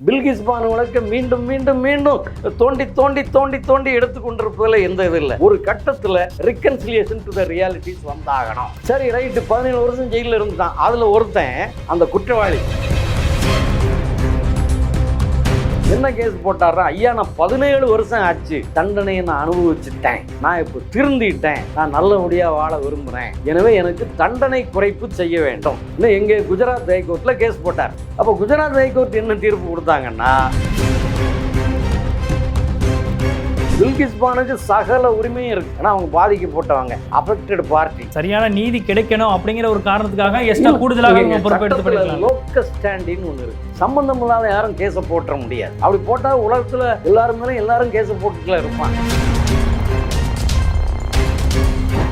பில்கிஸ் பானு வழக்கை மீண்டும் மீண்டும் மீண்டும் தோண்டி தோண்டி தோண்டி தோண்டி எடுத்துக்கொண்டிருப்பதில் எந்த இது இல்லை. ஒரு கட்டத்தில் ரிகன்சிலியேஷன் டு த ரியாலிட்டிஸ் வந்தாகணும். சரி ரைட்டு, 17 வருஷம் ஜெயிலில் இருந்துட்டான். அதில் ஒருத்தன் அந்த குற்றவாளி என்ன கேஸ் போட்டாரா, ஐயா நான் 17 வருஷம் ஆச்சு, தண்டனையை நான் அனுபவிச்சுட்டேன், நான் இப்போ திருந்திட்டேன், நான் நல்லபடியாக வாழ விரும்புகிறேன், எனவே எனக்கு தண்டனை குறைப்பு செய்ய வேண்டும். இன்னும் எங்கே குஜராத் ஹைகோர்ட்டில் கேஸ் போட்டார். அப்போ குஜராத் ஹைகோர்ட் என்ன தீர்ப்பு கொடுத்தாங்கன்னா, பில்கிஸ் பானுக்கு சகல உரிமையும் இருக்கு. ஏன்னா அவங்க பாதிக்கப்பட்டவங்க, அஃபெக்டட் பார்ட்டி. சரியான நீதி கிடைக்கணும் அப்படிங்கிற ஒரு காரணத்துக்காக எக்ஸ்ட்ரா கூடுதலாக பொறுப்பெடுத்து லோக்கல் ஸ்டாண்டின்னு ஒன்று இருக்கு. சம்பந்தம் இல்லாத யாரும் கேஸை போட்டுற முடியாது. அப்படி போட்டால் உலகத்தில் எல்லாரும் கேஸை போட்டுக்கலாம் இருப்பாங்க.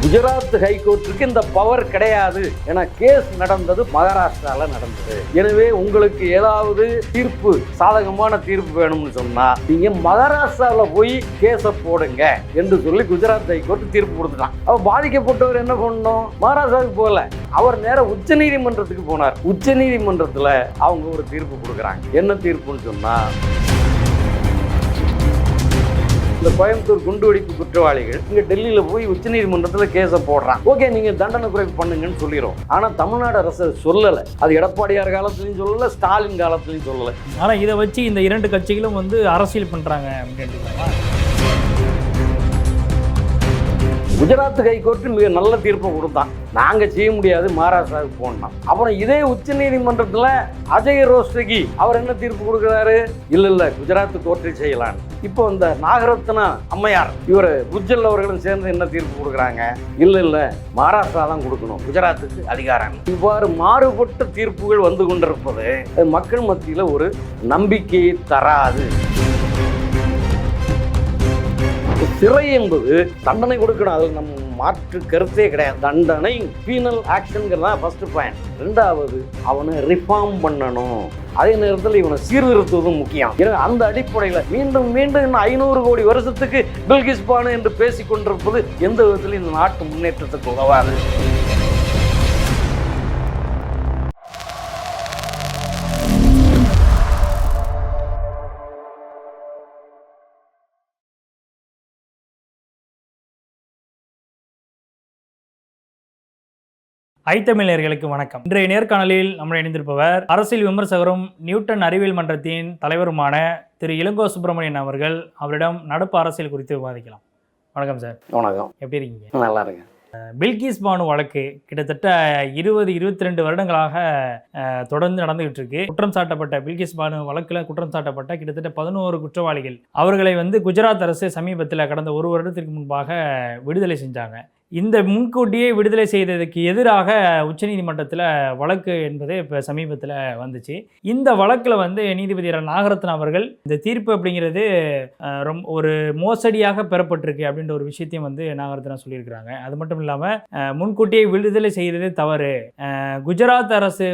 குஜராத் ஹைகோர்ட்டுக்கு இந்த பவர் கிடையாது. ஏன்னா கேஸ் நடந்தது மகாராஷ்டிராவில் நடந்தது. எனவே உங்களுக்கு ஏதாவது தீர்ப்பு, சாதகமான தீர்ப்பு வேணும்னு சொன்னா நீங்க மகாராஷ்டிராவில் போய் கேஸை போடுங்க என்று சொல்லி குஜராத் ஹைகோர்ட் தீர்ப்பு கொடுத்துட்டான். அப்ப பாதிக்கப்பட்டவர் என்ன பண்ணணும், மகாராஷ்டிராவுக்கு போகல, அவர் நேரம் உச்ச நீதிமன்றத்துக்கு போனார். உச்ச நீதிமன்றத்தில் அவங்க ஒரு தீர்ப்பு கொடுக்குறாங்க. என்ன தீர்ப்புன்னு சொன்னா, இந்த கோயம்புத்தூர் குண்டுவெடிப்பு குற்றவாளிகள் இங்கே டெல்லியில் போய் உச்சநீதிமன்றத்தில் கேஸை போடுறான். ஓகே, நீங்கள் தண்டனை குறைப்பு பண்ணுங்கன்னு சொல்லிடும். ஆனால் தமிழ்நாடு அரசு சொல்லலை. அது எடப்பாடியார் காலத்துலையும் சொல்லலை, ஸ்டாலின் காலத்துலையும் சொல்லலை. ஆனால் இதை வச்சு இந்த இரண்டு கட்சிகளும் அரசியல் பண்ணுறாங்க அப்படின்னு. குஜராத் ஹைகோர்ட்டு மிக நல்ல தீர்ப்பை கொடுத்தான். நாங்கள் செய்ய முடியாது, மகாராஷ்டிராவுக்கு போனோம். அப்புறம் இதே உச்ச நீதிமன்றத்தில் அஜய் ரோஸ்டகி அவர் என்ன தீர்ப்பு கொடுக்குறாரு, இல்லை குஜராத் கோர்ட்டில் செய்யலான்னு. இப்போ இந்த நாகரத்னா அம்மையார் இவர் குஜ்ஜல் அவர்களும் சேர்ந்து என்ன தீர்ப்பு கொடுக்குறாங்க, இல்லை மகாராஷ்டிரா தான் கொடுக்கணும், குஜராத்துக்கு அதிகாரம். இவ்வாறு மாறுபட்ட தீர்ப்புகள் வந்து கொண்டிருப்பது மக்கள் மத்தியில் ஒரு நம்பிக்கையை தராது. சிறை என்பது தண்டனை கொடுக்கணும், அதில் நம்ம மாற்று கருத்தே கிடையாது. தண்டனை பீனல் ஆக்ஷன்ங்கிறதா ஃபர்ஸ்ட் பாயிண்ட். ரெண்டாவது, அவனை ரிஃபார்ம் பண்ணணும். அதே நேரத்தில் இவனை சீர்திருத்துவதும் முக்கியம். ஏன்னா அந்த அடிப்படையில் மீண்டும் மீண்டும் இன்னும் 500 கோடி வருஷத்துக்கு பில்கிஸ் பானு என்று பேசிக் கொண்டிருப்பது எந்த விதத்திலும் இந்த நாட்டு முன்னேற்றத்துக்கு உதவாது. ஐத்தமிழர்களுக்கு வணக்கம். இன்றைய நேர்காணலில் நம்ம இணைந்திருப்பவர் அரசியல் விமர்சகரும் நியூட்டன் அறிவியல் மன்றத்தின் தலைவருமான திரு இளங்கோ சுப்பிரமணியன் அவர்கள். அவரிடம் நடப்பு அரசியல் குறித்து விவாதிக்கலாம். வணக்கம் சார். வணக்கம். எப்படி இருக்கீங்க? நல்லா இருக்கேன். பில்கிஸ் பானு வழக்கு கிட்டத்தட்ட 22 வருடங்களாக தொடர்ந்து நடந்துகிட்டு இருக்கு. குற்றம் சாட்டப்பட்ட பில்கிஸ் பானு வழக்கில் குற்றம் சாட்டப்பட்ட கிட்டத்தட்ட 11 குற்றவாளிகள் அவர்களை குஜராத் அரசு சமீபத்தில் கடந்த 1 வருடத்திற்கு முன்பாக விடுதலை செஞ்சாங்க. இந்த முன்கூட்டியே விடுதலை செய்ததுக்கு எதிராக உச்சநீதிமன்றத்தில் வழக்கு என்பது இப்போ சமீபத்தில் வந்துச்சு. இந்த வழக்கில் நீதிபதி நாகரத்னா அவர்கள் இந்த தீர்ப்பு அப்படிங்கிறது ரொம்ப ஒரு மோசடியாக பெறப்பட்டிருக்கு அப்படின்ற ஒரு விஷயத்தையும் நாகரத்னா சொல்லியிருக்கிறாங்க. அது மட்டும் இல்லாமல் முன்கூட்டியே விடுதலை செய்ததே தவறு, குஜராத் அரசு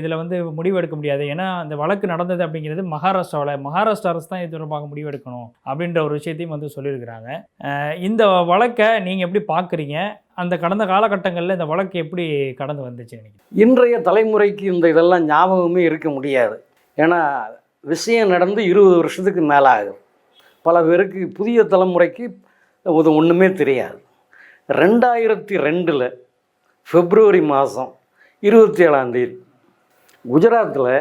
இதில் முடிவெடுக்க முடியாது, ஏன்னா அந்த வழக்கு நடந்தது அப்படிங்கிறது மகாராஷ்டிரா அரசு தான் இது தொடர்பாக முடிவெடுக்கணும் அப்படின்ற ஒரு விஷயத்தையும் சொல்லியிருக்கிறாங்க. இந்த வழக்கை நீங்கள் எப்படி பார்க்குறீங்க? அந்த கடந்த காலகட்டங்களில் இந்த வழக்கு எப்படி கடந்து வந்துச்சு? இன்றைய தலைமுறைக்கு இந்த இதெல்லாம் ஞாபகமே இருக்க முடியாது. ஏன்னா விஷயம் நடந்து 20 வருஷத்துக்கு மேலே ஆகும். பல பேருக்கு, புதிய தலைமுறைக்கு ஒன்றுமே தெரியாது. 2002 பிப்ரவரி மாதம் 27 குஜராத்தில்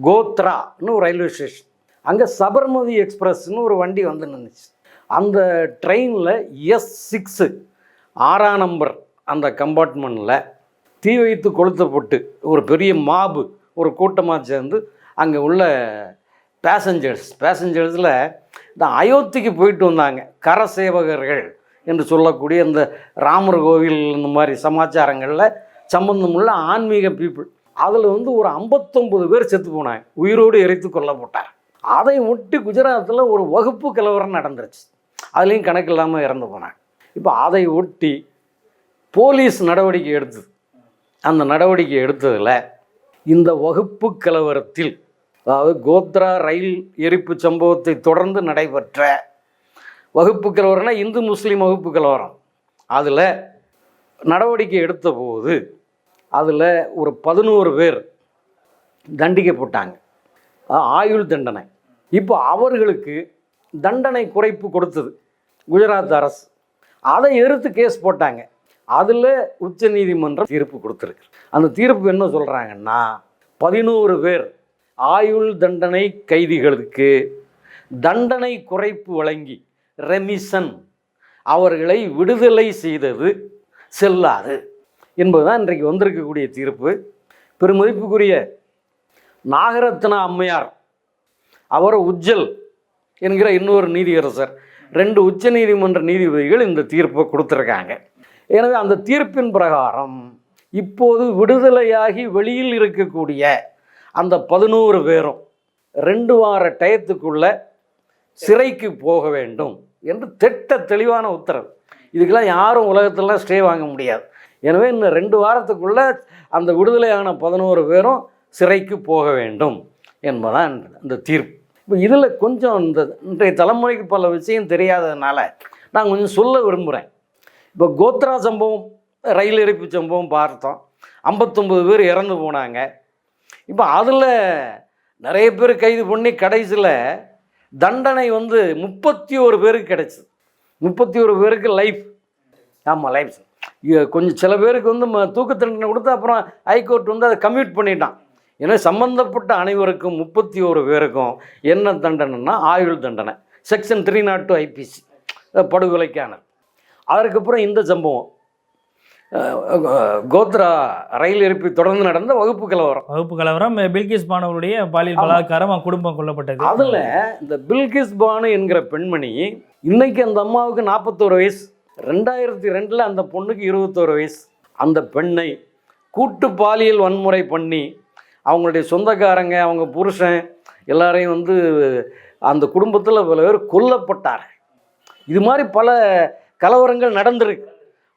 கோத்ரான்னு ஒரு ரயில்வே ஸ்டேஷன், அங்கே சபர்மதி எக்ஸ்பிரஸ்ன்னு ஒரு வண்டி நின்றுச்சு. அந்த ட்ரெயினில் S6 6ஆம் நம்பர் அந்த கம்பார்ட்மெண்ட்டில் தீ வைத்து கொளுத்தப்பட்டு ஒரு பெரிய மாபு, ஒரு கூட்டமாக சேர்ந்து அங்கே உள்ள பேசஞ்சர்ஸில் இந்த அயோத்திக்கு போயிட்டு வந்தாங்க கரசேவகர்கள் என்று சொல்லக்கூடிய இந்த ராமர் கோவில் இந்த மாதிரி சமாச்சாரங்களில் சம்பந்தமுள்ள ஆன்மீக பீப்புள். அதில் ஒரு 59 பேர் செத்து போனாங்க, உயிரோடு எரித்து கொல்லப்பட்டார். அதை ஒட்டி குஜராத்தில் ஒரு வகுப்பு கலவரம் நடந்துருச்சு, அதுலேயும் கணக்கு இல்லாமல் இறந்து போனாங்க. இப்போ அதை ஒட்டி போலீஸ் நடவடிக்கை எடுத்தது. அந்த நடவடிக்கை எடுத்ததில் இந்த வகுப்பு கலவரத்தில், அதாவது கோத்ரா ரயில் எரிப்பு சம்பவத்தை தொடர்ந்து நடைபெற்ற வகுப்பு கலவரம்னா இந்து முஸ்லீம் வகுப்பு கலவரம், அதில் நடவடிக்கை எடுத்த போது அதில் ஒரு 11 பேர் தண்டிக்கப்பட்டாங்க. ஆயுள் தண்டனை. இப்போ அவர்களுக்கு தண்டனை குறைப்பு கொடுத்தது குஜராத் அரசு. அதை எதிர்த்து கேஸ் போட்டாங்க. அதில் உச்ச நீதிமன்றம் தீர்ப்பு கொடுத்துருக்கு. அந்த தீர்ப்பு என்ன சொல்கிறாங்கன்னா, 11 பேர் ஆயுள் தண்டனை கைதிகளுக்கு தண்டனை குறைப்பு வழங்கி ரெமிஷன் அவர்களை விடுதலை செய்தது செல்லாது என்பதுதான் இன்றைக்கு வந்திருக்கக்கூடிய தீர்ப்பு. பெருமதிப்புக்குரிய நாகரத்னா அம்மையார், அவர் உஜ்ஜல் என்கிற இன்னொரு நீதியரசர், 2 உச்ச நீதிமன்ற நீதிபதிகள் இந்த தீர்ப்பை கொடுத்துருக்காங்க. எனவே அந்த தீர்ப்பின் பிரகாரம் இப்போது விடுதலையாகி வெளியில் இருக்கக்கூடிய அந்த 11 பேரும் 2 வார டயத்துக்குள்ள சிறைக்கு போக வேண்டும் என்று தெளிவான உத்தரவு. இதுக்கெல்லாம் யாரும் உலகத்திலாம் ஸ்டே வாங்க முடியாது. எனவே இன்னும் 2 வாரத்துக்குள்ள அந்த விடுதலையான 11 பேரும் சிறைக்கு போக வேண்டும் என்பதான் இந்த தீர்ப்பு. இப்போ இதில் கொஞ்சம் இன்றைய தலைமுறைக்கு பல விஷயம் தெரியாததுனால நான் கொஞ்சம் சொல்ல விரும்புகிறேன். இப்போ கோத்ரா சம்பவம், ரயில் எரிப்பு சம்பவம் பார்த்தோம். 59 பேர் இறந்து போனாங்க. இப்போ அதில் நிறைய பேர் கைது பண்ணி கடைசியில் தண்டனை 31 பேருக்கு கிடைச்சிது. 31 பேருக்கு லைஃப். ஆமாம், லைஃப். கொஞ்சம் சில பேருக்கு தூக்கு தண்டனை கொடுத்து அப்புறம் ஹைகோர்ட் அதை கம்யூட் பண்ணிட்டான். ஏன்னா சம்பந்தப்பட்ட அனைவருக்கும் 31 பேருக்கும் என்ன தண்டனைன்னா ஆயுள் தண்டனை, செக்ஷன் 302 ஐபிசி, படுகொலைக்கான. அதற்கப்புறம் இந்த சம்பவம் கோத்ரா ரயில் எரிப்பு தொடர்ந்து நடந்த வகுப்பு கலவரம். பில்கிஸ் பானுடைய பாலியல் பலாத்காரம், குடும்பம் கொல்லப்பட்டது. அதில் இந்த பில்கிஸ் பானு என்கிற பெண்மணி, இன்னைக்கு அந்த அம்மாவுக்கு 41 வயசு, 2002 அந்த பொண்ணுக்கு 21 வயசு. அந்த பெண்ணை கூட்டு பாலியல் வன்முறை பண்ணி அவங்களுடைய சொந்தக்காரங்க, அவங்க புருஷன் எல்லாரையும் அந்த குடும்பத்தில் பல பேர் கொல்லப்பட்டார். இது மாதிரி பல கலவரங்கள் நடந்திருக்கு.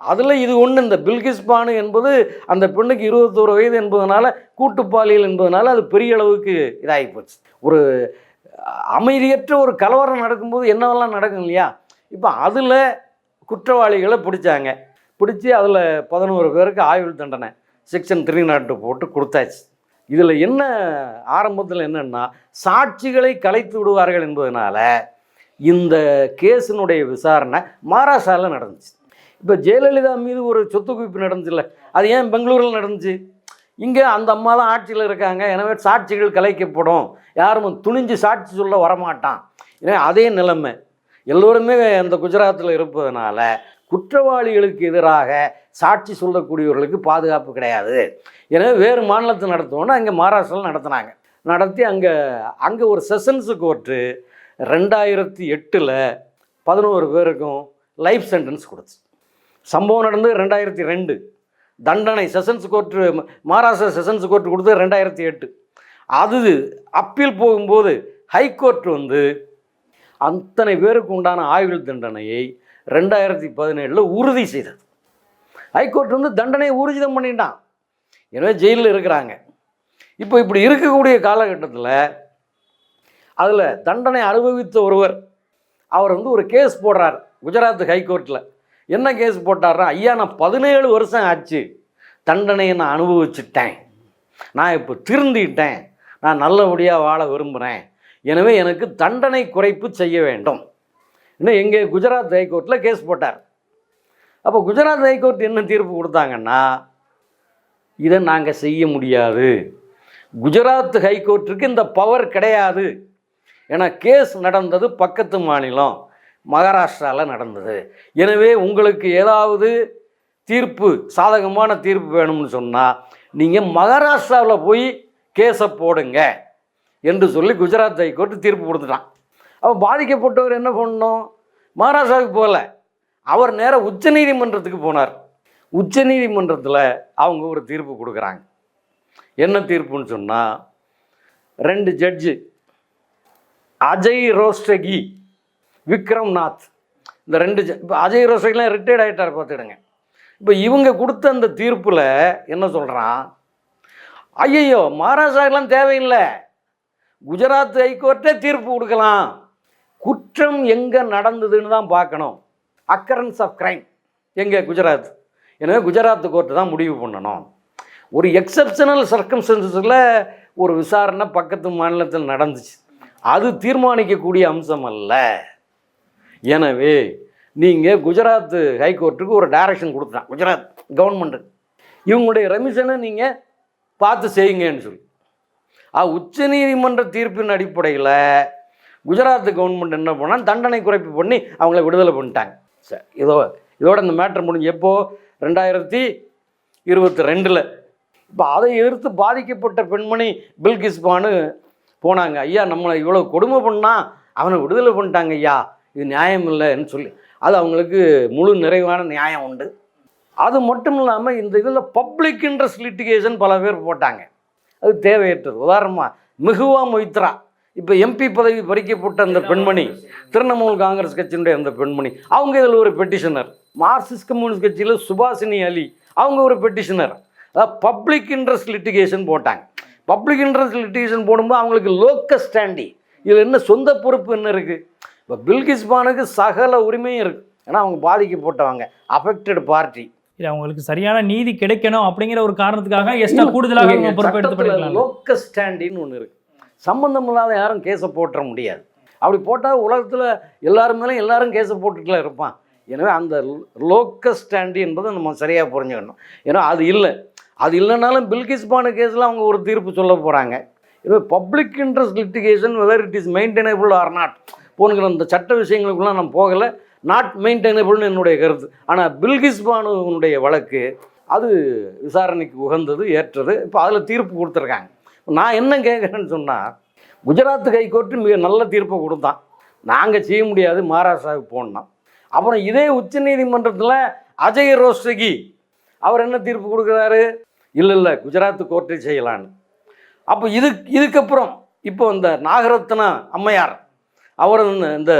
அதில் இது ஒன்று. இந்த பில்கிஸ் பானு என்பது அந்த பெண்ணுக்கு 21 வயது என்பதனால, கூட்டு பாலியல் என்பதனால அது பெரிய அளவுக்கு இதாகி போச்சு. ஒரு அமைதியற்ற ஒரு கலவரம் நடக்கும்போது என்னவெல்லாம் நடக்கும் இல்லையா? இப்போ அதில் குற்றவாளிகளை பிடிச்சாங்க. பிடிச்சி அதில் 11 பேருக்கு ஆயுள் தண்டனை செக்ஷன் 302 போட்டு கொடுத்தாச்சு. இதில் என்ன ஆரம்பத்தில் என்னென்னா, சாட்சிகளை கலைத்து விடுவார்கள் என்பதனால இந்த கேஸினுடைய விசாரணை மகாராஷ்டிராவில் நடந்துச்சு. இப்போ ஜெயலலிதா மீது ஒரு சொத்து குவிப்பு நடந்துச்சுல்ல, அது ஏன் பெங்களூரில் நடந்துச்சு? இங்கே அந்த அம்மா தான் ஆட்சியில் இருக்காங்க. எனவே சாட்சிகள் கலைக்கப்படும், யாரும் துணிஞ்சு சாட்சி சொல்ல வரமாட்டான். ஏன்னா அதே நிலைமை எல்லோருமே அந்த குஜராத்தில் இருப்பதனால குற்றவாளிகளுக்கு எதிராக சாட்சி சொல்லக்கூடியவர்களுக்கு பாதுகாப்பு கிடையாது. எனவே வேறு மாநிலத்தை நடத்துவோன்னு அங்கே மகாராஷ்டிராவில் நடத்தினாங்க. நடத்தி அங்கே ஒரு செஷன்ஸு கோர்ட்டு 2008 11 பேருக்கும் லைஃப் சென்டென்ஸ் கொடுத்து. சம்பவம் நடந்து 2002. தண்டனை sessions court, Maharashtra sessions court கொடுத்தது 2008. அது அப்பீல் போகும்போது ஹைகோர்ட் அத்தனை பேருக்கு உண்டான ஆயுள் தண்டனையை 2017 உறுதி செய்தது. ஹைகோர்ட் தண்டனையை ஊர்ஜிதம் பண்ணிட்டான். எனவே ஜெயிலில் இருக்கிறாங்க. இப்போ இப்படி இருக்கக்கூடிய காலகட்டத்தில் அதில் தண்டனை அனுபவித்த ஒருவர், அவர் ஒரு கேஸ் போடுறார் குஜராத் ஹைகோர்ட்டில். என்ன கேஸ் போட்டார்னா, ஐயா நான் 17 வருஷம் ஆச்சு, தண்டனையை நான் அனுபவிச்சுட்டேன், நான் இப்போ திருந்திட்டேன், நான் நல்லபடியாக வாழ விரும்புகிறேன், எனவே எனக்கு தண்டனை குறைப்பு செய்ய வேண்டும் இன்னும் எங்கே குஜராத் ஹைகோர்ட்டில் கேஸ் போட்டார். அப்போ குஜராத் ஹைகோர்ட் என்ன தீர்ப்பு கொடுத்தாங்கன்னா, இதை நாங்கள் செய்ய முடியாது, குஜராத் ஹைகோர்ட்டுக்கு இந்த பவர் கிடையாது. ஏன்னா கேஸ் நடந்தது பக்கத்து மாநிலம் மகாராஷ்டிராவில் நடந்தது. எனவே உங்களுக்கு ஏதாவது தீர்ப்பு, சாதகமான தீர்ப்பு வேணும்னு சொன்னால் நீங்கள் மகாராஷ்டிராவில் போய் கேஸை போடுங்க என்று சொல்லி குஜராத் ஹைகோர்ட்டு தீர்ப்பு கொடுத்துட்டான். அப்போ பாதிக்கப்பட்டவர் என்ன பண்ணணும்? மகாராஷ்டிராவுக்கு போகல, அவர் நேராக உச்ச நீதிமன்றத்துக்கு போனார். உச்ச நீதிமன்றத்தில் அவங்க ஒரு தீர்ப்பு கொடுக்குறாங்க. என்ன தீர்ப்புன்னு சொன்னால், 2 ஜட்ஜு அஜய் ரோஸ்டகி, விக்ரம் நாத், இந்த 2 இப்போ அஜய் ரோஸ்டகிலாம் ரிட்டையர்ட் ஆகிட்டார் பார்த்துடுங்க. இப்போ இவங்க கொடுத்த அந்த தீர்ப்பில் என்ன சொல்கிறான், ஐயையோ மகாராஷ்டிராக்கெலாம் தேவையில்லை, குஜராத் ஹைகோர்ட்டே தீர்ப்பு கொடுக்கலாம், குற்றம் எங்கே நடந்ததுன்னு தான் பார்க்கணும், அக்கரன்ஸ் ஆஃப் கிரைம் எங்கே குஜராத், எனவே குஜராத் கோர்ட்டு தான் முடிவு பண்ணணும். ஒரு எக்ஸப்ஷனல் சர்க்கம்ஸ்டன்ஸில் ஒரு விசாரணை பக்கத்து மாநிலத்தில் நடந்துச்சு. அது தீர்மானிக்கக்கூடிய அம்சம் அல்ல. எனவே நீங்கள் குஜராத் ஹைகோர்ட்டுக்கு ஒரு டைரக்ஷன் கொடுத்துட்டான் குஜராத் கவர்மெண்ட்டு, இவங்களுடைய ரெமிஷனை நீங்கள் பார்த்து செய்யுங்கன்னு சொல்லி. உச்சநீதிமன்ற தீர்ப்பின் அடிப்படையில் குஜராத் கவர்மெண்ட் என்ன பண்ணால் தண்டனை குறைப்பு பண்ணி அவங்கள விடுதலை பண்ணிட்டாங்க. சரி, இதோட இந்த மேட்டர் முடிஞ்சு எப்போது 2022. இப்போ அதை எதிர்த்து பாதிக்கப்பட்ட பெண்மணி பில்கிஸ் பானு போனாங்க. ஐயா, நம்மளை இவ்வளோ கொடுமை பண்ணால் அவனை விடுதலை பண்ணிட்டாங்க ஐயா, இது நியாயம் இல்லைன்னு சொல்லி. அது அவங்களுக்கு முழு நிறைவான நியாயம் உண்டு. அது மட்டும் இல்லாமல் இந்த இதில் பப்ளிக் இன்ட்ரெஸ்ட் லிட்டிகேஷன் பல பேர் போட்டாங்க, அது தேவையற்றது. உதாரணமாக மிகுவா மொய்த்ரா, இப்போ எம்பி பதவி பறிக்கப்பட்ட அந்த பெண்மணி, திரிணாமுல் காங்கிரஸ் கட்சியினுடைய அந்த பெண்மணி, அவங்க இதில் ஒரு பெட்டிஷனர். மார்க்சிஸ்ட் கம்யூனிஸ்ட் கட்சியில் சுபாஷினி அலி, அவங்க ஒரு பெட்டிஷனர். அதாவது பப்ளிக் இன்ட்ரெஸ்ட் லிட்டிகேஷன் போட்டாங்க. பப்ளிக் இன்ட்ரெஸ்ட் லிட்டிகேஷன் போடும்போது அவங்களுக்கு லோக்கஸ் ஸ்டாண்டி, இதில் என்ன சொந்த பொறுப்பு என்ன இருக்குது? இப்போ பில்கிஸ் பானுக்கு சகல உரிமையும் இருக்குது, ஏன்னா அவங்க பாதிக்கப்பட்டவங்க, அஃபெக்டட் பார்ட்டி. இல்லை, அவங்களுக்கு சரியான நீதி கிடைக்கணும் அப்படிங்கிற ஒரு காரணத்துக்காக எக்ஸ்ட்ரா கூடுதலாக பொறுப்பெடுத்து பண்ணிக்கலாம். லோக்கஸ் ஸ்டாண்டின்னு ஒன்று இருக்குது, சம்மந்தம் இல்லாத யாரும் கேஸை போட்டுற முடியாது. அப்படி போட்டால் உலகத்தில் எல்லாரும் மேலே எல்லாரும் கேஸை போட்டுட்டுல இருப்பான். எனவே அந்த லோக்கஸ் ஸ்டாண்டி என்பதை நம்ம சரியாக புரிஞ்சுக்கணும். ஏன்னா அது இல்லைனாலும் பில்கிஸ் பானு கேஸில் அவங்க ஒரு தீர்ப்பு சொல்ல போகிறாங்க. எனவே public interest litigation whether it is maintainable or not போனுங்கிற அந்த சட்ட விஷயங்களுக்குலாம் நான் போகலை. நாட் மெயின்டெனபிள்னு என்னுடைய கருத்து. ஆனால் பில்கிஸ் பானுனுடைய வழக்கு அது விசாரணைக்கு உகந்தது, ஏற்றது. இப்போ அதில் தீர்ப்பு கொடுத்துருக்காங்க. நான் என்ன கேட்குறேன்னு சொன்னால், குஜராத் ஹைகோர்ட்டு மிக நல்ல தீர்ப்பை கொடுத்தான், நாங்கள் செய்ய முடியாது, மகாராஷ்டிராவுக்கு போனோம். அப்புறம் இதே உச்சநீதிமன்றத்தில் அஜய் ரோஸ்டகி அவர் என்ன தீர்ப்பு கொடுக்குறாரு? இல்லை குஜராத் கோர்ட்டை செய்யலான்னு. அப்போ இதுக்கப்புறம் இப்போ இந்த நாகரத்னா அம்மையார் அவர் இந்த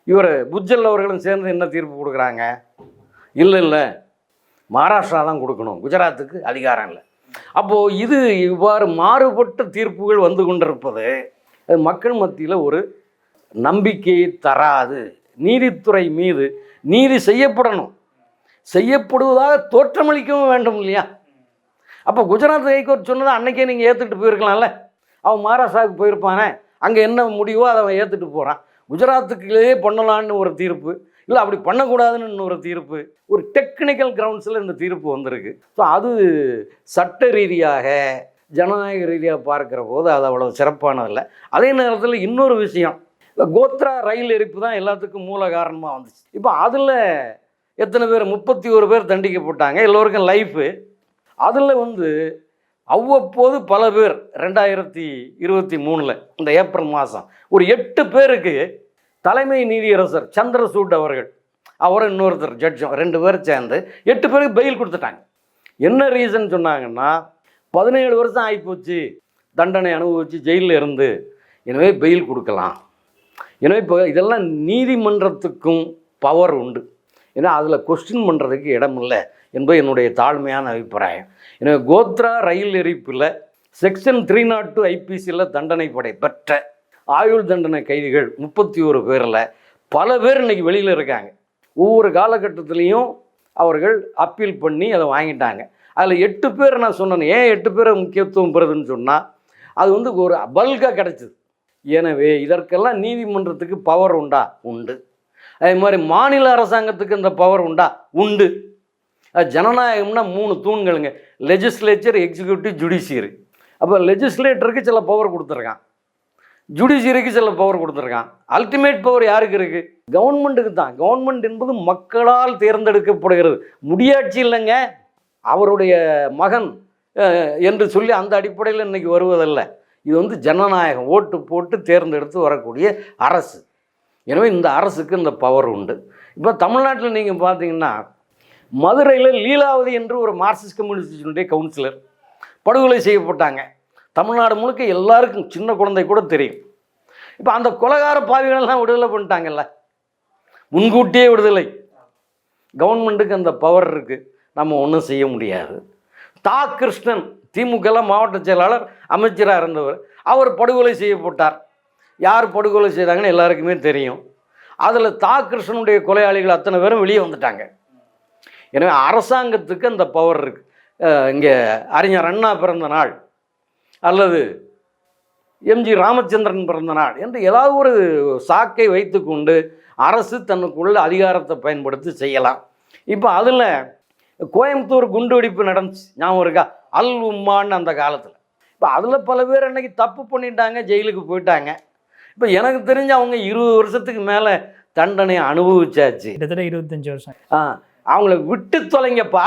இவர் புஜ்ஜல் அவர்களும் சேர்ந்து என்ன தீர்ப்பு கொடுக்குறாங்க? இல்லை மகாராஷ்டிரா தான் கொடுக்கணும், குஜராத்துக்கு அதிகாரம் இல்லை. அப்போது இது இவ்வாறு மாறுபட்ட தீர்ப்புகள் வந்து கொண்டிருப்பது மக்கள் மத்தியில் ஒரு நம்பிக்கையை தராது. நீதித்துறை மீது நீதி செய்யப்படுவதாக தோற்றமளிக்கவும் வேண்டும் இல்லையா? அப்போ குஜராத் ஹைகோர்ட் சொன்னதை அன்றைக்கே நீங்கள் ஏற்றுக்கிட்டு போயிருக்கலாம்ல. அவன் மகாராஷ்டிராவுக்கு போயிருப்பானே, அங்கே என்ன முடிவோ அதை அவன் ஏற்றுட்டு போகிறான். குஜராத்துக்குள்ளே பண்ணலான்னு ஒரு தீர்ப்பு, இல்லை அப்படி பண்ணக்கூடாதுன்னு இன்னொரு தீர்ப்பு, ஒரு டெக்னிக்கல் கிரவுண்ட்ஸில் இந்த தீர்ப்பு வந்திருக்கு. ஸோ அது சட்ட ரீதியாக ஜனநாயக ரீதியாக பார்க்குற போது அது அவ்வளோ சிறப்பானதில்லை. அதே நேரத்தில் இன்னொரு விஷயம், இந்த கோத்ரா ரயில் எரிப்பு தான் எல்லாத்துக்கும் மூல காரணமாக வந்துச்சு. இப்போ அதில் எத்தனை பேர்? 31 பேர் தண்டிக்கப்பட்டாங்க, எல்லோருக்கும் லைஃபு. அதில் அவ்வப்போது பல பேர் 2023 இந்த ஏப்ரல் மாதம் ஒரு 8 பேருக்கு தலைமை நீதியரசர் சந்திரசூட் அவரும் இன்னொருத்தர் ஜட்ஜும் 2 பேர் சேர்ந்து 8 பேருக்கு பெயில் கொடுத்துட்டாங்க. என்ன ரீசன் சொன்னாங்கன்னா, 17 வருஷம் ஆகிப்போச்சு தண்டனை அனுபவிச்சு ஜெயிலில் இருந்து, எனவே பெயில் கொடுக்கலாம். எனவே இப்போ இதெல்லாம் நீதிமன்றத்துக்கும் பவர் உண்டு, ஏன்னா அதில் கொஸ்டின் பண்ணுறதுக்கு இடம் இல்லை என்பது என்னுடைய தாழ்மையான அபிப்பிராயம். எனவே கோத்ரா ரயில் எரிப்பில் செக்ஷன் 302 ஐபிசியில் தண்டனை பெற்ற ஆயுள் தண்டனை கைதிகள் 31 பேரில் பல பேர் இன்றைக்கி வெளியில் இருக்காங்க. ஒவ்வொரு காலகட்டத்திலையும் அவர்கள் அப்பீல் பண்ணி அதை வாங்கிட்டாங்க. அதில் 8 பேர் நான் சொன்னேன். ஏன் 8 பேரை முக்கியத்துவம் பெறுதுன்னு சொன்னால், அது ஒரு பல்காக கிடச்சிது. எனவே இதற்கெல்லாம் நீதிமன்றத்துக்கு பவர் உண்டா? உண்டு. அதே மாதிரி மாநில அரசாங்கத்துக்கு இந்த பவர் உண்டா? உண்டு. ஜனநாயகம்னா 3 தூண்களுங்க: லெஜிஸ்லேச்சர், எக்ஸிக்யூட்டிவ், ஜுடிஷியரி. அப்போ லெஜிஸ்லேட்டருக்கு சில பவர் கொடுத்துருக்கான், ஜுடிஷியரிக்கு சில பவர் கொடுத்துருக்கான். அல்டிமேட் பவர் யாருக்கு இருக்குது? கவர்மெண்ட்டுக்கு தான். கவர்மெண்ட் என்பது மக்களால் தேர்ந்தெடுக்கப்படுகிறது, முடியாட்சி இல்லைங்க, அவருடைய மகன் என்று சொல்லி அந்த அடிப்படையில் இன்றைக்கி வருவதல்ல. இது ஜனநாயகம், ஓட்டு போட்டு தேர்ந்தெடுத்து வரக்கூடிய அரசு. எனவே இந்த அரசுக்கு இந்த பவர் உண்டு. இப்போ தமிழ்நாட்டில் நீங்கள் பார்த்தீங்கன்னா, மதுரையில் லீலாவதி என்று ஒரு மார்க்சிஸ்ட் கம்யூனிஸ்டினுடைய கவுன்சிலர் படுகொலை செய்யப்பட்டாங்க. தமிழ்நாடு முழுக்க எல்லாருக்கும், சின்ன குழந்தை கூட தெரியும். இப்போ அந்த கொலைகார பாவிகளெல்லாம் விடுதலை பண்ணிட்டாங்கல்ல, முன்கூட்டியே விடுதலை. கவர்மெண்ட்டுக்கு அந்த பவர் இருக்குது, நம்ம ஒன்றும் செய்ய முடியாது. தா கிருஷ்ணன் திமுக மாவட்ட செயலாளர், அமைச்சராக இருந்தவர், அவர் படுகொலை செய்யப்பட்டார். யார் படுகொலை செய்தாங்கன்னு எல்லாருக்குமே தெரியும். அதில் தா கிருஷ்ணனுடைய கொலையாளிகள் அத்தனை பேரும் வெளியே வந்துட்டாங்க. எனவே அரசாங்கத்துக்கு அந்த பவர் இருக்குது. இங்கே அறிஞர் அண்ணா பிறந்த நாள், அல்லது எம்ஜி ராமச்சந்திரன் பிறந்த நாள் என்று ஏதாவது ஒரு சாக்கை வைத்துக்கொண்டு அரசு தன்னுக்குள்ள அதிகாரத்தை பயன்படுத்தி செய்யலாம். இப்போ அதில் கோயம்புத்தூர் குண்டுவெடிப்பு நடந்துச்சு, ஞாபகம் இருக்கா? அல் உம்மான்னு அந்த காலத்தில். இப்போ அதில் பல பேர் அன்றைக்கி தப்பு பண்ணிட்டாங்க, ஜெயிலுக்கு போயிட்டாங்க. இப்போ எனக்கு தெரிஞ்சு அவங்க 20 வருஷத்துக்கு மேலே தண்டனை அனுபவிச்சாச்சு, கிட்டத்தட்ட 25 வருஷம். அவங்கள விட்டு தொலைங்கப்பா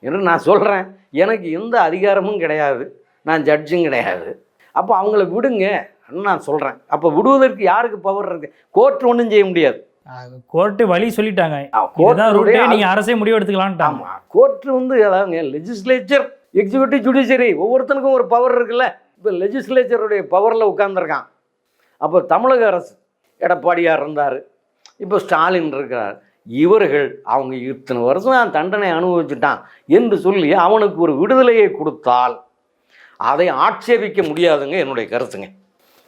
என்று நான் சொல்கிறேன். எனக்கு எந்த அதிகாரமும் கிடையாது, நான் ஜட்ஜும் கிடையாது. அப்போ அவங்கள விடுங்க நான் சொல்கிறேன். அப்போ விடுவதற்கு யாருக்கு பவர் இருக்குது? கோர்ட் ஒன்றும் செய்ய முடியாது. கோர்ட்டு வழி சொல்லிட்டாங்க, நீங்கள் அரசே முடிவு எடுத்துக்கலான்ட்டு. ஆமாம், கோர்ட்டு வந்து அதாவங்க லெஜிஸ்லேச்சர், எக்ஸிக்யூட்டிவ், ஜுடிஷியரி ஒவ்வொருத்தனுக்கும் ஒரு பவர் இருக்குல்ல. இப்போ லெஜிஸ்லேச்சருடைய பவரில் உட்கார்ந்துருக்கான். அப்போ தமிழக அரசு எடப்பாடியார் இருந்தார், இப்போ ஸ்டாலின் இருக்கிறார். இவர்கள் அவங்க இத்தனை வருஷம் தண்டனை அனுபவிச்சுட்டான் என்று சொல்லி அவனுக்கு ஒரு விடுதலையை கொடுத்தால் அதை ஆட்சேபிக்க முடியாதுங்க, என்னுடைய கருத்துங்க.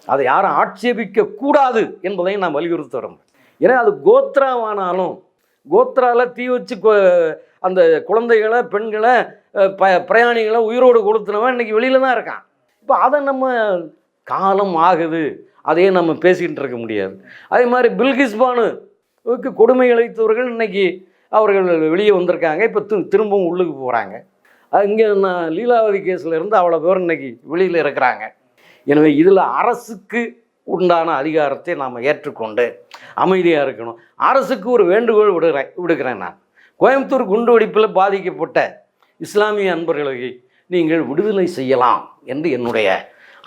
அதை யாரும் ஆட்சேபிக்க கூடாது என்பதையும் நான் வலியுறுத்த வரேன். ஏன்னா அது கோத்ராவானாலும், கோத்ராவில் தீ வச்சு அந்த குழந்தைகளை, பெண்களை, பிரயாணிகளை உயிரோடு கொளுத்தினவன் இன்றைக்கி வெளியில் தான் இருக்கான். இப்போ அதை நம்ம காலம் ஆகுது, அதையே நம்ம பேசிக்கிட்டு இருக்க முடியாது. அதே மாதிரி பில்கிஸ் பானுவுக்கு கொடுமை இழைத்தவர்கள் இன்றைக்கி அவர்கள் வெளியே வந்திருக்காங்க. இப்போ திரும்பவும் உள்ளுக்கு போகிறாங்க. இங்கே நான் லீலாவதி கேஸில் இருந்து அவ்வளோ பேர் இன்றைக்கி வெளியில் இருக்கிறாங்க. எனவே இதில் அரசுக்கு உண்டான அதிகாரத்தை நாம் ஏற்றுக்கொண்டு அமைதியாக இருக்கணும். அரசுக்கு ஒரு வேண்டுகோள் விடுக்கிறேன் நான். கோயம்புத்தூர் குண்டுவெடிப்பில் பாதிக்கப்பட்ட இஸ்லாமிய அன்பர்களுக்கு நீங்கள் விடுதலை செய்யலாம் என்று என்னுடைய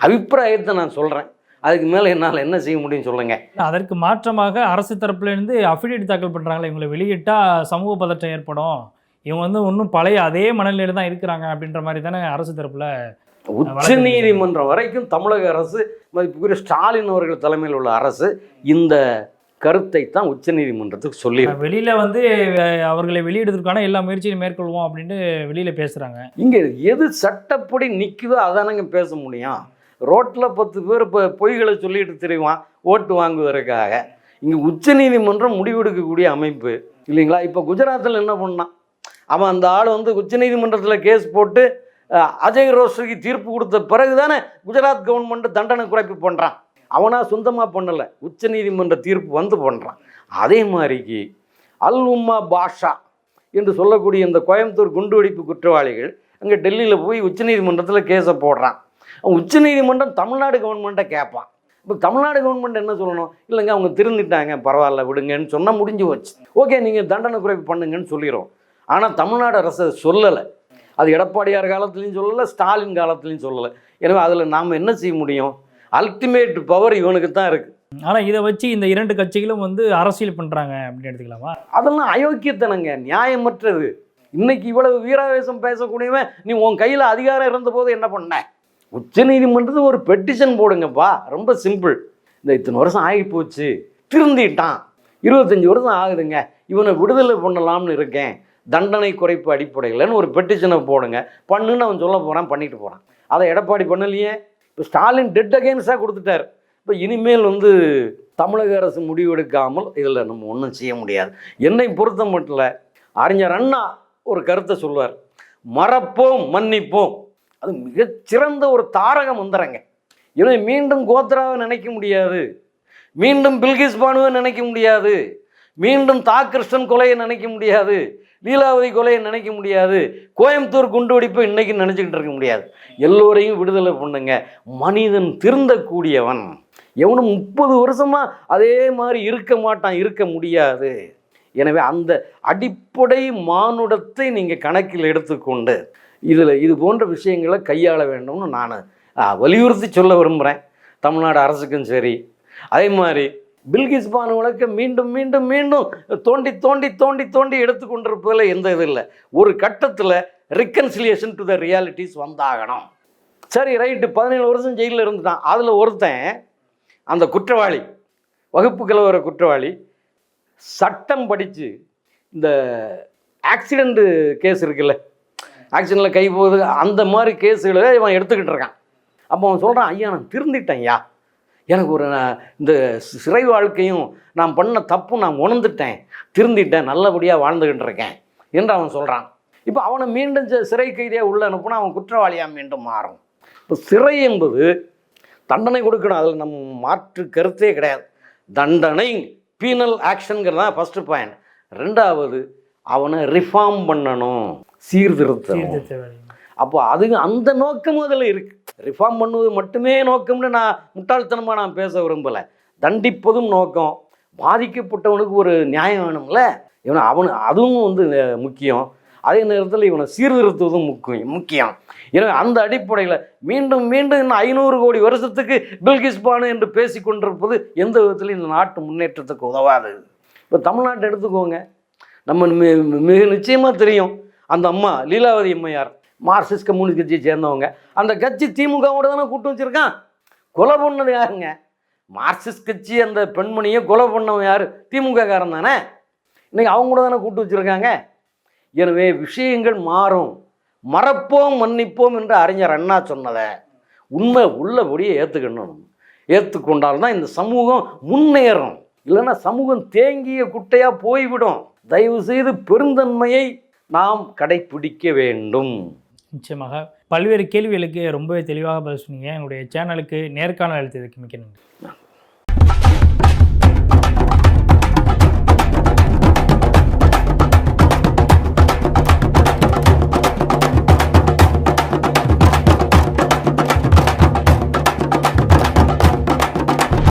அபிப்பிராயத்தை நான் சொல்கிறேன். அதுக்கு மேலே என்னால் என்ன செய்ய முடியும்னு சொல்லுங்கள். அதற்கு மாற்றமாக அரசு தரப்புலேருந்து அஃபிடேவிட் தாக்கல் பண்ணுறாங்களே, இவங்களை வெளியிட்டால் சமூக பதற்றம் ஏற்படும், இவங்க வந்து இன்னும் பழைய அதே மனநிலையில் தான் இருக்கிறாங்க அப்படின்ற மாதிரி தானே அரசு தரப்பில். உச்ச நீதிமன்றம் வரைக்கும் தமிழக அரசு, மதிப்புக்குரிய ஸ்டாலின் அவர்கள் தலைமையில் உள்ள அரசு இந்த கருத்தை தான் உச்ச நீதிமன்றத்துக்கு சொல்லி வெளியில் வந்து அவர்களை வெளியிடுவதற்கான எல்லா முயற்சியும் மேற்கொள்வோம் அப்படின்ட்டு வெளியில் பேசுகிறாங்க. இங்கே எது சட்டப்படி நிற்குதோ அதானங்க பேச முடியும். ரோட்டில் 10 பேர் இப்போ பொய்களை சொல்லிட்டு தெரியுவான் ஓட்டு வாங்குவதற்காக. இங்கே உச்ச நீதிமன்றம் முடிவெடுக்கக்கூடிய அமைப்பு இல்லைங்களா? இப்போ குஜராத்தில் என்ன பண்ணான் அவன், அந்த ஆள் வந்து உச்ச நீதிமன்றத்தில் கேஸ் போட்டு அஜய் ரோஸ்டரிக்கு தீர்ப்பு கொடுத்த பிறகு தானே குஜராத் கவர்மெண்ட் தண்டனை குறைப்பு பண்ணுறான். அவனா சொந்தமாக பண்ணலை, உச்ச நீதிமன்ற தீர்ப்பு வந்து பண்ணுறான். அதே மாதிரிக்கு அல் உம்மா பாஷா என்று சொல்லக்கூடிய இந்த கோயம்புத்தூர் குண்டுவெடிப்பு குற்றவாளிகள் அங்கே டெல்லியில் போய் உச்ச நீதிமன்றத்தில் கேஸை போடுறான். உச்ச நீதிமன்றம் தமிழ்நாடு கவர்மெண்ட்டை கேட்பான். இப்போ தமிழ்நாடு கவர்மெண்ட் என்ன சொல்லணும்? இல்லைங்க அவங்க திருந்திட்டாங்க, பரவாயில்ல விடுங்கன்னு சொன்னால் முடிஞ்சு வச்சு, ஓகே நீங்கள் தண்டனை குறைப்பு பண்ணுங்கன்னு சொல்லிடுறோம். ஆனால் தமிழ்நாடு அரசு சொல்லலை. அது எடப்பாடியார் காலத்துலேயும் சொல்லலை, ஸ்டாலின் காலத்துலேயும் சொல்லலை. எனவே அதில் நாம் என்ன செய்ய முடியும்? அல்டிமேட் பவர் இவனுக்கு தான் இருக்குது. ஆனால் இதை வச்சு இந்த 2 கட்சிகளும் வந்து அரசியல் பண்ணுறாங்க அப்படின்னு எடுத்துக்கலாமா? அதெல்லாம் அயோக்கியத்தனங்க, நியாயமற்றது. இன்னைக்கு இவ்வளவு வீராவேசம் பேசக்கூடியவன் நீ உன் கையில் அதிகாரம் இருந்தபோது என்ன பண்ண? உச்ச நீதிமன்றத்துக்கு ஒரு பெட்டிஷன் போடுங்கப்பா, ரொம்ப சிம்பிள். இந்த இத்தனை வருஷம் ஆகி போச்சு, திருந்திட்டான், 25 வருஷம் ஆகுதுங்க, இவனை விடுதலை பண்ணலாம்னு இருக்கேன் தண்டனை குறைப்பு அடிப்படையில்னு ஒரு பெட்டிஷனை போடுங்க. பண்ணுன்னு அவன் சொல்ல போகிறான், பண்ணிட்டு போகிறான். அதை எடப்பாடி பண்ணலையே. இப்போ ஸ்டாலின் டெட் அகெயின்ஸ்டாக கொடுத்துட்டார். இப்போ இனிமேல் வந்து தமிழக அரசு முடிவெடுக்காமல் இதில் நம்ம ஒன்றும் செய்ய முடியாது. என்னை பொறுத்த மட்டும் அறிஞர் அண்ணா ஒரு கருத்தை சொல்வார், மறப்போம் மன்னிப்போம். அது மிகச்சிறந்த ஒரு தாரக மந்திரங்க. இதை மீண்டும் கோத்ராவை நினைக்க முடியாது, மீண்டும் பில்கிஸ் பானுவை நினைக்க முடியாது, மீண்டும் கிருஷ்ணன் கொலையை நினைக்க முடியாது, லீலாவதி கொலையை நினைக்க முடியாது, கோயம்புத்தூர் குண்டுவெடிப்பை இன்னைக்கு நினச்சிக்கிட்டு இருக்க முடியாது. எல்லோரையும் விடுதலை பண்ணுங்க. மனிதன் திருந்தக்கூடியவன். எவனும் 30 வருஷமாக அதே மாதிரி இருக்க மாட்டான், இருக்க முடியாது. எனவே அந்த அடிப்படை மானுடத்தை நீங்கள் கணக்கில் எடுத்துக்கொண்டு இது போன்ற விஷயங்களை கையாள வேண்டும்னு நான் வலியுறுத்தி சொல்ல விரும்புகிறேன். தமிழ்நாடு அரசுக்கும் சரி. அதே மாதிரி பில்கிஸ் பானு வழக்கை மீண்டும் மீண்டும் மீண்டும் தோண்டி தோண்டி தோண்டி தோண்டி எடுத்துக்கொண்டிருப்பதில் எந்த இது இல்லை. ஒரு கட்டத்தில் ரிகன்சிலியேஷன் டு த ரியாலிட்டிஸ் வந்தாகணும். சரி ரைட்டு, 17 வருஷம் ஜெயிலில் இருந்துட்டான். அதில் ஒருத்தன் அந்த குற்றவாளி, வகுப்பு கலவர குற்றவாளி, சட்டம் படித்து இந்த ஆக்சிடெண்ட்டு கேஸ் இருக்குல்ல, ஆக்சிடெண்ட்டில் கை போகுது, அந்த மாதிரி கேஸுகளை இவன் எடுத்துக்கிட்டு இருக்கான். அப்போ அவன் சொல்கிறான், ஐயா நான் திருந்திட்டேன், ஐயா எனக்கு ஒரு இந்த சிறை வாழ்க்கையும் நான் பண்ண தப்பும் நான் உணர்ந்துட்டேன், திருந்திட்டேன், நல்லபடியாக வாழ்ந்துக்கிட்டு இருக்கேன் என்று அவன் சொல்கிறான். இப்போ அவனை மீண்டும் சிறை கைதியாக உள்ள அனுப்புனா அவன் குற்றவாளியாக மீண்டும் மாறும். இப்போ சிறை என்பது தண்டனை கொடுக்கணும், அதில் நம்ம மாற்று கருத்தே கிடையாது. தண்டனை பீனல் ஆக்ஷனுங்கிறது தான் ஃபஸ்ட்டு பாயிண்ட். ரெண்டாவது அவனை ரிஃபார்ம் பண்ணணும், சீர்திருத்தம். அப்போ அந்த நோக்கம் அதில் இருக்குது. ரிஃபார்ம் பண்ணுவது மட்டுமே நோக்கம்னு நான் முட்டாள்தனமாக நான் பேச விரும்பலை. தண்டிப்பதும் நோக்கம். பாதிக்கப்பட்டவனுக்கு ஒரு நியாயம் வேணும்ல, அதுவும் முக்கியம். அதே நேரத்தில் இவனை சீர்திருத்துவதும் முக்கியம். எனவே அந்த அடிப்படையில் மீண்டும் மீண்டும் இன்னும் 500 கோடி வருஷத்துக்கு பில்கிஸ் பானு என்று பேசி கொண்டிருப்பது எந்த விதத்திலும் இந்த நாட்டு முன்னேற்றத்துக்கு உதவாது. இப்போ தமிழ்நாட்டை எடுத்துக்கோங்க, நம்ம மிக நிச்சயமாக தெரியும், அந்த அம்மா லீலாவதி அம்மையார் மார்க்சிஸ்ட் கம்யூனிஸ்ட் கட்சியை சேர்ந்தவங்க. அந்த கட்சி திமுகவோட தானே கூட்டு வச்சுருக்கான். கொலை பண்ணது யாருங்க? மார்க்சிஸ்ட் கட்சி அந்த பெண்மணியை கொலை பண்ணவன் யார்? திமுக காரன் தானே. இன்றைக்கி அவங்க கூட தானே கூட்டு வச்சுருக்காங்க. எனவே விஷயங்கள் மாறும். மறப்போம் மன்னிப்போம் என்று அறிஞர் அண்ணா சொன்னதை உண்மை உள்ளபடியே ஏற்றுக்கணும். ஏற்றுக்கொண்டால்தான் இந்த சமூகம் முன்னேறும். இல்லைன்னா சமூகம் தேங்கிய குட்டையாக போய்விடும். தயவு செய்து பெருந்தன்மையை நாம் கடைப்பிடிக்க வேண்டும். நிச்சயமாக பல்வேறு கேள்விகளுக்கு ரொம்பவே தெளிவாக பதில் சொன்னீங்க. எங்களுடைய சேனலுக்கு நேர்காணல் அளித்ததுக்கு மிக்க நன்றி.